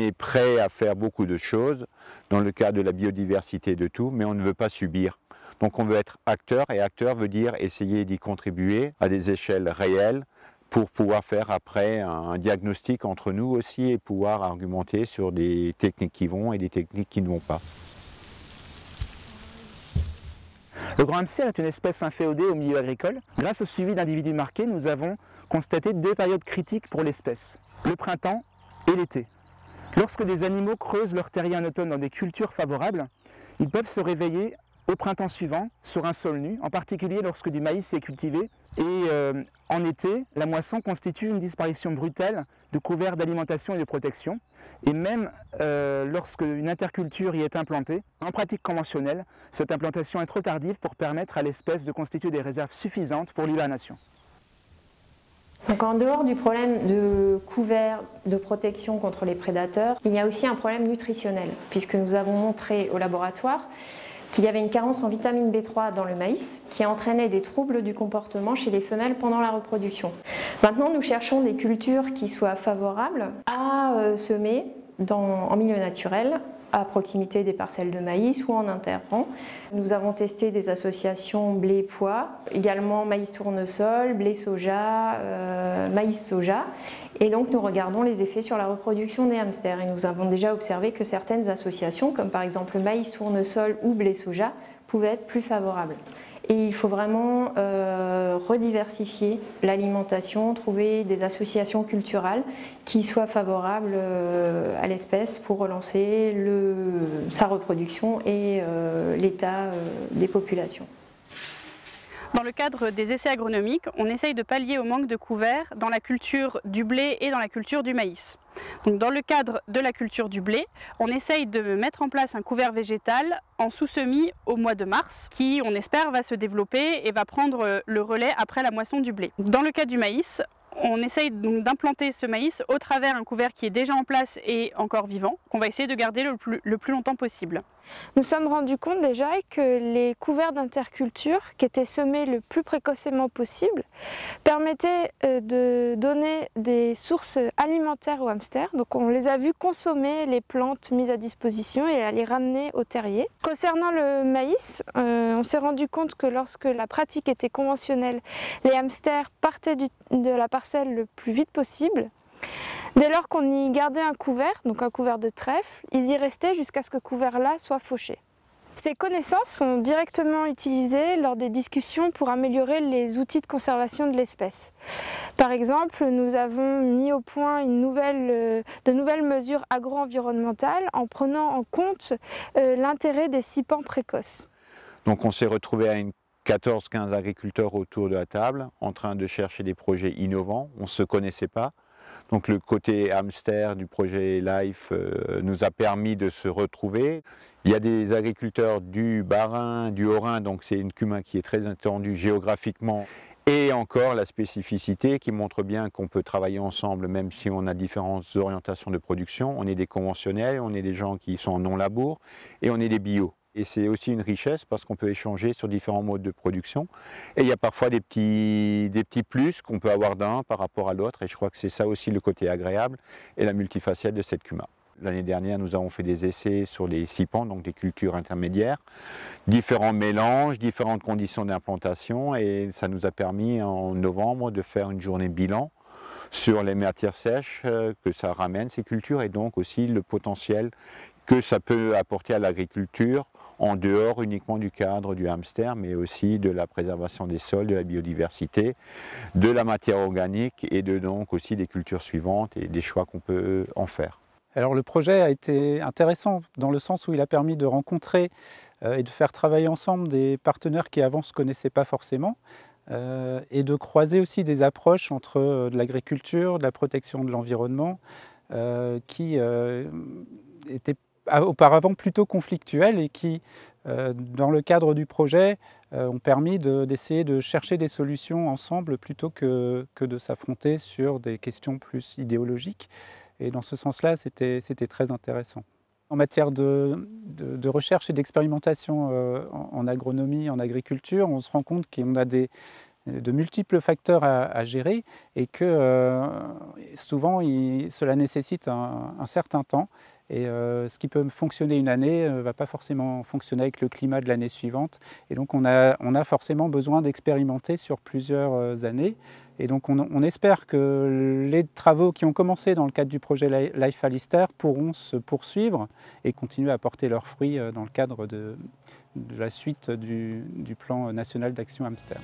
est prêt à faire beaucoup de choses dans le cadre de la biodiversité de tout, mais on ne veut pas subir. Donc on veut être acteur, et acteur veut dire essayer d'y contribuer à des échelles réelles pour pouvoir faire après un diagnostic entre nous aussi et pouvoir argumenter sur des techniques qui vont et des techniques qui ne vont pas. Le grand hamster est une espèce inféodée au milieu agricole. Grâce au suivi d'individus marqués, nous avons constaté 2 périodes critiques pour l'espèce, le printemps et l'été. Lorsque des animaux creusent leur terrier en automne dans des cultures favorables, ils peuvent se réveiller au printemps suivant sur un sol nu, en particulier lorsque du maïs est cultivé. Et en été, la moisson constitue une disparition brutale de couverts d'alimentation et de protection. Et même lorsque une interculture y est implantée, en pratique conventionnelle, cette implantation est trop tardive pour permettre à l'espèce de constituer des réserves suffisantes pour l'hibernation. Donc en dehors du problème de couvert, de protection contre les prédateurs, il y a aussi un problème nutritionnel, puisque nous avons montré au laboratoire qu'il y avait une carence en vitamine B3 dans le maïs qui entraînait des troubles du comportement chez les femelles pendant la reproduction. Maintenant, nous cherchons des cultures qui soient favorables à semer en milieu naturel, à proximité des parcelles de maïs ou en interrang. Nous avons testé des associations blé-pois, également maïs-tournesol, blé-soja, maïs-soja. Et donc nous regardons les effets sur la reproduction des hamsters. Et nous avons déjà observé que certaines associations, comme par exemple maïs-tournesol ou blé-soja, pouvaient être plus favorables. Et il faut vraiment rediversifier l'alimentation, trouver des associations culturelles qui soient favorables à l'espèce pour relancer sa reproduction et l'état des populations. Dans le cadre des essais agronomiques, on essaye de pallier au manque de couverts dans la culture du blé et dans la culture du maïs. Donc dans le cadre de la culture du blé, on essaye de mettre en place un couvert végétal en sous-semis au mois de mars, qui, on espère, va se développer et va prendre le relais après la moisson du blé. Dans le cas du maïs, on essaye donc d'implanter ce maïs au travers un couvert qui est déjà en place et encore vivant, qu'on va essayer de garder le plus longtemps possible. Nous sommes rendus compte déjà que les couverts d'interculture, qui étaient semés le plus précocement possible, permettaient de donner des sources alimentaires aux hamsters. Donc on les a vus consommer les plantes mises à disposition et à les ramener au terrier. Concernant le maïs, on s'est rendu compte que lorsque la pratique était conventionnelle, les hamsters partaient de la parcelle le plus vite possible. Dès lors qu'on y gardait un couvert, donc un couvert de trèfle, ils y restaient jusqu'à ce que ce couvert-là soit fauché. Ces connaissances sont directement utilisées lors des discussions pour améliorer les outils de conservation de l'espèce. Par exemple, nous avons mis au point de nouvelles mesures agro-environnementales en prenant en compte l'intérêt des scippants précoces. Donc on s'est retrouvé à 14-15 agriculteurs autour de la table en train de chercher des projets innovants. On ne se connaissait pas. Donc le côté hamster du projet LIFE nous a permis de se retrouver. Il y a des agriculteurs du Bas-Rhin, du Haut-Rhin, donc c'est une cumin qui est très étendue géographiquement. Et encore la spécificité qui montre bien qu'on peut travailler ensemble même si on a différentes orientations de production. On est des conventionnels, on est des gens qui sont en non-labour et on est des bio. Et c'est aussi une richesse parce qu'on peut échanger sur différents modes de production. Et il y a parfois des petits plus qu'on peut avoir d'un par rapport à l'autre. Et je crois que c'est ça aussi le côté agréable et la multifacette de cette cuma. L'année dernière, nous avons fait des essais sur les scippants, donc des cultures intermédiaires. Différents mélanges, différentes conditions d'implantation. Et ça nous a permis en novembre de faire une journée bilan sur les matières sèches que ça ramène, ces cultures, et donc aussi le potentiel que ça peut apporter à l'agriculture en dehors uniquement du cadre du hamster, mais aussi de la préservation des sols, de la biodiversité, de la matière organique et donc aussi des cultures suivantes et des choix qu'on peut en faire. Alors le projet a été intéressant dans le sens où il a permis de rencontrer et de faire travailler ensemble des partenaires qui avant ne se connaissaient pas forcément et de croiser aussi des approches entre de l'agriculture, de la protection de l'environnement qui étaient auparavant plutôt conflictuels et qui, dans le cadre du projet, ont permis d'essayer de chercher des solutions ensemble plutôt que de s'affronter sur des questions plus idéologiques. Et dans ce sens-là, c'était très intéressant. En matière de recherche et d'expérimentation en agronomie, en agriculture, on se rend compte qu'on a des de multiples facteurs à gérer et que souvent cela nécessite un certain temps. Et ce qui peut fonctionner une année ne va pas forcément fonctionner avec le climat de l'année suivante. Et donc on a forcément besoin d'expérimenter sur plusieurs années. Et donc on espère que les travaux qui ont commencé dans le cadre du projet Life Alistair pourront se poursuivre et continuer à porter leurs fruits dans le cadre de la suite du plan national d'action hamster.